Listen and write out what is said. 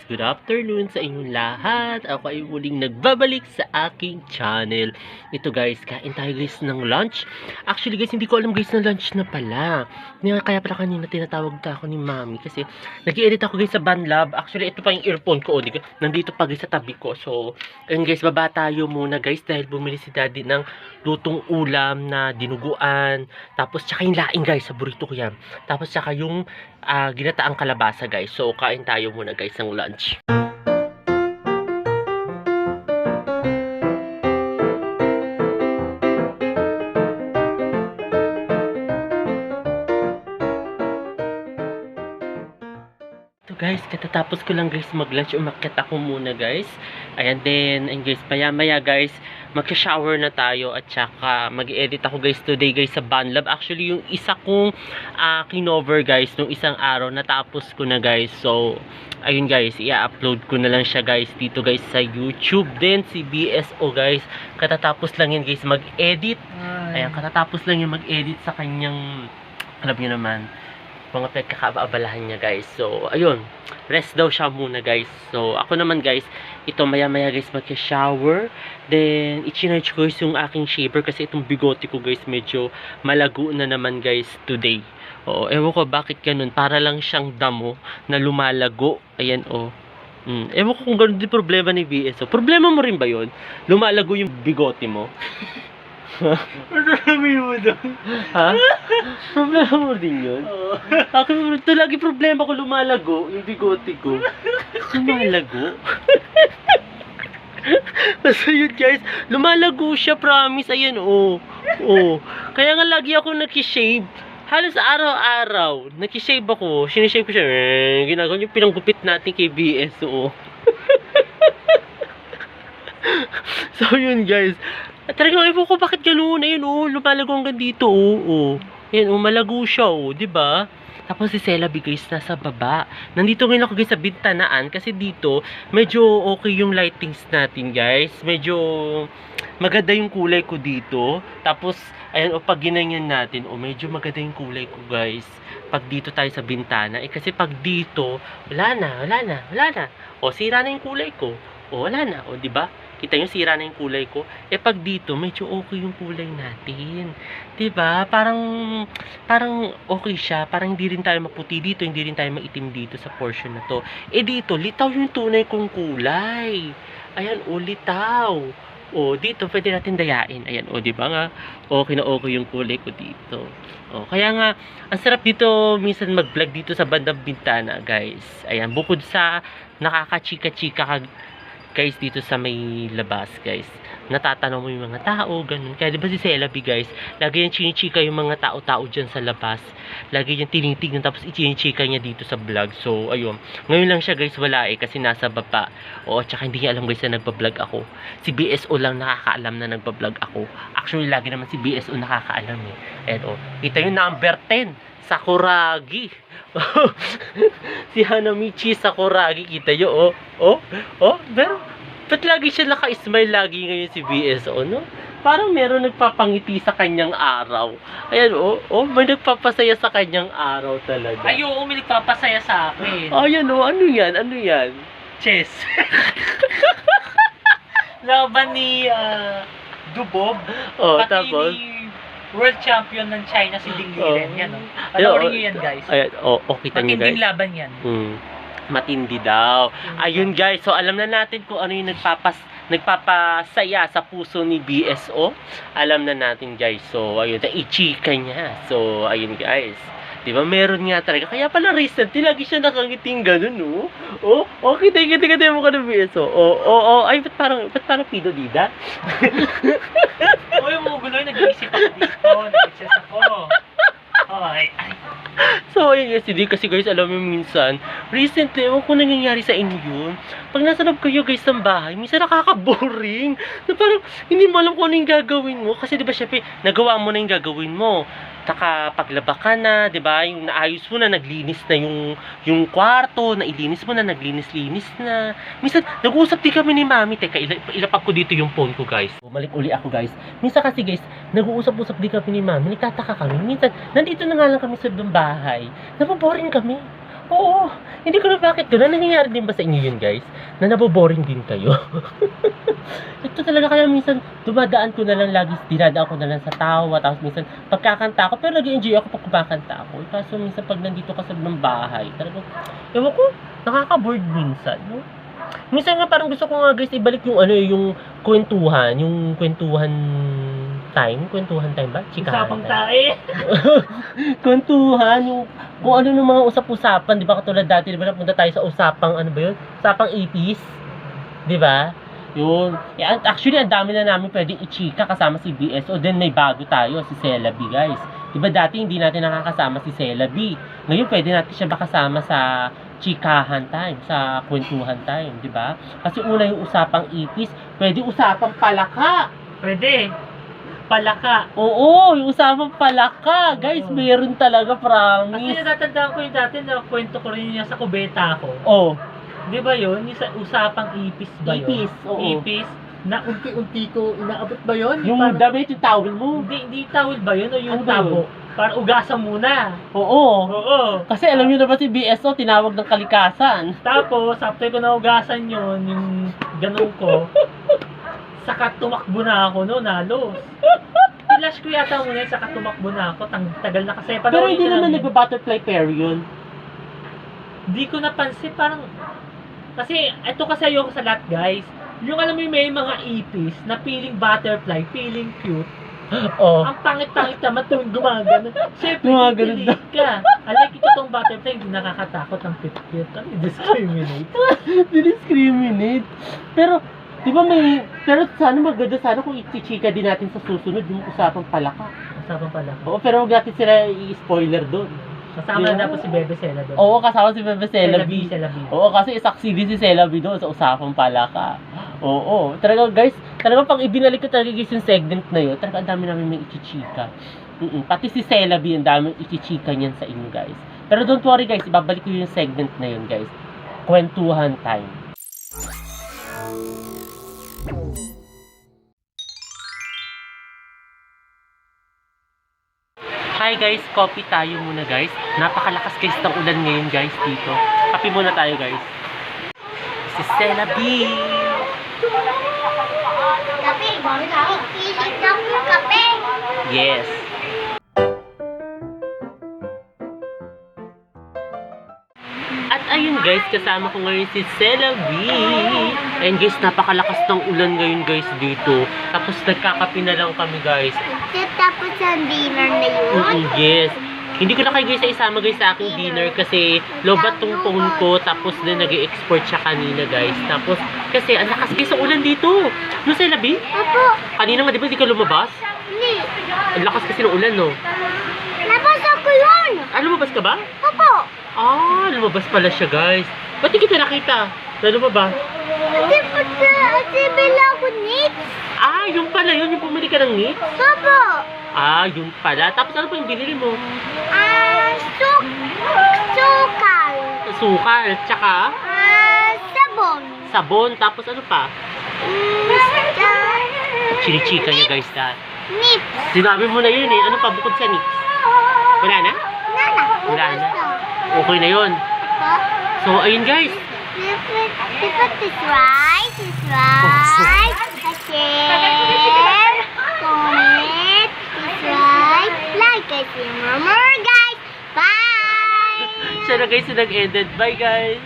good afternoon sa inyong lahat. Ako ay muling nagbabalik sa aking channel. Ito guys, kain tayo guys ng lunch. Actually guys, hindi ko alam guys na lunch na pala. Kaya pala kanina tinatawag ta ako ni Mami kasi nag-i-edit ako guys sa Banlab. Actually, ito pa yung earphone ko. Nandito pa guys sa tabi ko. So, ayun guys, baba tayo muna guys dahil bumili si Daddy ng lutong ulam na dinuguan. Tapos, tsaka yung laing guys, sa burrito ko yan. Tapos, tsaka yung ginataang kalabasa guys. So, kain tayo muna guys ng lunch. So guys, katatapos ko lang guys mag-lunch, umakyat ako muna guys. Ayan din, and guys, maya guys, mag-shower na tayo at saka mag-edit ako guys today guys sa Banlab. Actually, yung isa kong kinover guys, nung isang araw, natapos ko na guys. So, ayun guys, i-upload ko na lang siya guys dito guys sa YouTube. Then, si BSO guys, katatapos lang yan guys mag-edit. Ayan, katatapos lang yan mag-edit sa kanyang, alam niyo naman, mga pagkakaabalahan niya guys. So, ayun, rest daw siya muna guys. So, ako naman guys, ito maya guys mag-shower. Then, i-change ko guys yung aking shaver kasi itong bigote ko guys medyo malago na naman guys today. Oo, ewan ko bakit ganun. Para lang siyang damo na lumalago. Ayan o. Ewan ko kung ganun din problema ni BSO. Problema mo rin ba yun? Lumalago yung bigote mo? Marami mo doon. Ha? Problema mo din yun? Ako, ito lagi problema ko, lumalago yung bigote ko. Lumalago? Basta yun guys, lumalago siya, promise. Ayan, kaya nga lagi ako nakishave. Halos araw-araw, nakishave ako. Sinishave ko siya. Ginagawa yung pinanggupit natin kay BSO. So yun guys, talagang ewan ko bakit ganoon. Ayun lumalago hanggang dito Ayun malago siya diba? Tapos si Celabi guys nasa baba. Nandito ngayon ako guys sa bintanaan kasi dito medyo okay yung lightings natin guys. Medyo maganda yung kulay ko dito. Tapos ayan pag ginanyan natin medyo maganda yung kulay ko guys. Pag dito tayo sa bintana kasi pag dito wala na. Sira na yung kulay ko. Wala na diba? Kita nyo, sira na yung kulay ko. Pag dito, medyo okay yung kulay natin. Diba? Parang okay siya. Parang hindi rin tayo maputi dito, hindi rin tayo maitim dito sa portion na to. Dito, litaw yung tunay kong kulay. Ayan, litaw. Dito, pwede natin dayain. Ayan, diba nga? Okay na okay yung kulay ko dito. Kaya nga, ang sarap dito, minsan mag-vlog dito sa bandang bintana, guys. Ayan, bukod sa nakakachika-chika guys dito sa may labas guys, natatanaw mo yung mga tao ganun. Kaya diba si Celabi guys, lagi yan chinichika yung mga tao-tao dyan sa labas, lagi yan tinitignan tapos i-chinichika niya dito sa vlog. So ayun, ngayon lang siya guys wala kasi nasa baba. Tsaka hindi niya alam guys na nagbablog ako. Si BSO lang nakakaalam na nagbablog ako. Actually lagi naman si BSO nakakaalam Ayan kita yung number 10 Sakuragi. Si Hanamichi Sakuragi, kita nyo, pero ba't lagi siya naka-smile lagi ngayon si BSO, no? Parang meron nagpapangiti sa kanyang araw. Ayan, may nagpapasaya sa kanyang araw talaga. Ayoko, may nagpapasaya sa akin. Ayan, ano yan? Chess. Laban ni Dubob. Pati Tapos ni World Champion ng China si Ding Liren. Yan, Panoorin nyo yan, guys. Ayan, kita nyo guys. Matinding laban yan. Matindi daw. Ayun guys, so alam na natin kung ano yung nagpapasaya sa puso ni BSO. Alam na natin guys. So ayun, ichika niya. So ayun guys. Diba meron nga talaga. Kaya pala recently lagi siya nakangiting ganun, kita mo ka ng BSO. Ay, ba't parang pido-dida? Yung mga guloy, nag-iisip ako dito. Nag-chess ako. So ayun guys, hindi kasi guys alam mo minsan recently, ewan ko nangyayari sa inyo yun, pag nasa loob kayo guys ng bahay, minsan nakaka-boring na parang hindi mo alam kung ano yung gagawin mo kasi diba syempre nagawa mo na yung gagawin mo, nakapaglaba ka na, diba, yung naayos mo na, naglinis na yung kwarto, nailinis mo na, naglinis-linis na. Minsan nag-uusap din kami ni Mami. Teka, ilapag ko dito yung phone ko guys. Bumalik uli ako guys. Minsan kasi guys, nag-uusap-usap din kami ni Mami. Nagtataka kami. Minsan, nandito na nga lang kami sa bahay. Napaboring kami. Oo, hindi ko na bakit gano'n. Nangyayari din ba sa inyo yun, guys? Na naboboring din kayo? Ito talaga kaya minsan dumadaan ko na lang lagi, dinadaan ko na lang sa tawa, tapos minsan pagkakanta ako, pero nag-enjoy ako pag kumakanta ako. Kaso minsan pag nandito ka sa ng bahay, talagang, ewan ko, nakaka-bored minsan, no? Minsan nga parang gusto ko nga guys ibalik yung ano yung kwentuhan time ba? Chikahan Usapang time. tae. Kwentuhan, yung kung ano ng mga usap-usapan, di ba katulad dati, di ba napunta tayo sa usapang, ano ba yun? Usapang ipis, di ba? Yun. Actually, ang dami na namin pwedeng i-chika kasama si BS. O then may bago tayo, si Celabi, guys. Di ba dati hindi natin nakakasama si Celabi. Ngayon, pwede natin siya makasama sa chikahan time, sa kwentuhan time, di ba? Kasi una yung usapang ipis, pwede usapang palaka. Pwede. Palaka. Oo, yung usapang palaka. Guys, Oo. meron talaga, Kasi promise. natatandaan ko yung dati na kwento ko rin yung sa kubeta ko. Oh, Di ba yun? Yung sa usapang ipis ba yun? ipis, oo. Ipis. Na unti-unti ko inaabot ba yun? Yung Parang- damit, yung towel mo. Hindi tawel ba yun o yung Ano ba tabo? Para ugasan muna. Oo. Oo. Kasi alam niyo na ba si BSO, tinawag ng kalikasan. Tapos, after ko naugasan yun, yung ganun ko, saka tumakbo na ako no, halos. Flash ko yata muna yun, saka tumakbo na ako. Tagal na kasi. Pero hindi naman nagba-butterfly pair yun. Hindi ko napansin, parang, kasi, ito kasi ayoko sa lahat guys. Yung alam mo yung may mga ipis na feeling butterfly, feeling cute. Oh. Ang pangit-pangit naman tuwing gumagano. Siyempre, Gumagano hindi ka. Alay, itong butterfly, hindi nakakatakot ang cute-cute. Ano, discriminate. Discriminate. Pero, di ba pero sana maganda sana kung i-chika din natin sa susunod yung usapang palaka. Usapang pala. Oo, pero huwag natin sila i-spoiler doon. Kasama na dapat si Bebe Sela doon. Oo, kasama si Bebe Celabi. Celabi. Oo, kasi isaksili si Celabi doon sa usapang palaka. Oo, talaga guys, talaga pag ibinalik ko talaga guys yung segment na yun, talaga ang dami namin may ichichika. Pati si Celabi, ang dami ichichika niyan sa inyo guys. Pero don't worry guys, ibabalik ko yung segment na yun guys. Kwentuhan time. Hi guys, coffee tayo muna guys. Napakalakas guys ng ulan ngayon guys dito. Kape muna tayo guys. Si Celabi. Kape, pilit lang yung kape. Yes. At ayun guys, kasama ko ngayon si Celabi. And guys, napakalakas ng ulan ngayon guys dito. Tapos nagkakape na lang kami guys. Tapos ang dinner na yun. Yes. Hindi ko na kayo guys isama guys sa aking dinner kasi lobat tong phone ko. Tapos din nag-export siya kanina guys. Tapos kasi ang lakas guys ng ulan dito. No, Celabi? Opo, Kanina nga di ba di ka lumabas? hindi. Ang lakas kasi ng ulan no. Labas ako yun. Ah, lumabas ka ba? Opo. Ah, lumabas pala siya guys. Ba't di kita nakita? Na lumabas? Kasi bila ako nits. Ah, yung pala yun. Yung pumili ka ng meat? Opo. Ah, yun pala. Tapos ano pa yung binili mo? Sukal. Sukal. Tsaka Sabon. sabon. Tapos ano pa? Chinichika niya guys dahil. Nits. Sinabi mo na yun eh. Ano pa bukod sa nix? Wala na? Nana. Wala na. Okay na yun. So, ayun guys. This right. Share. Comment. Subscribe. Like. And remember guys. Bye. Siya na guys yung nag-ended. Bye guys.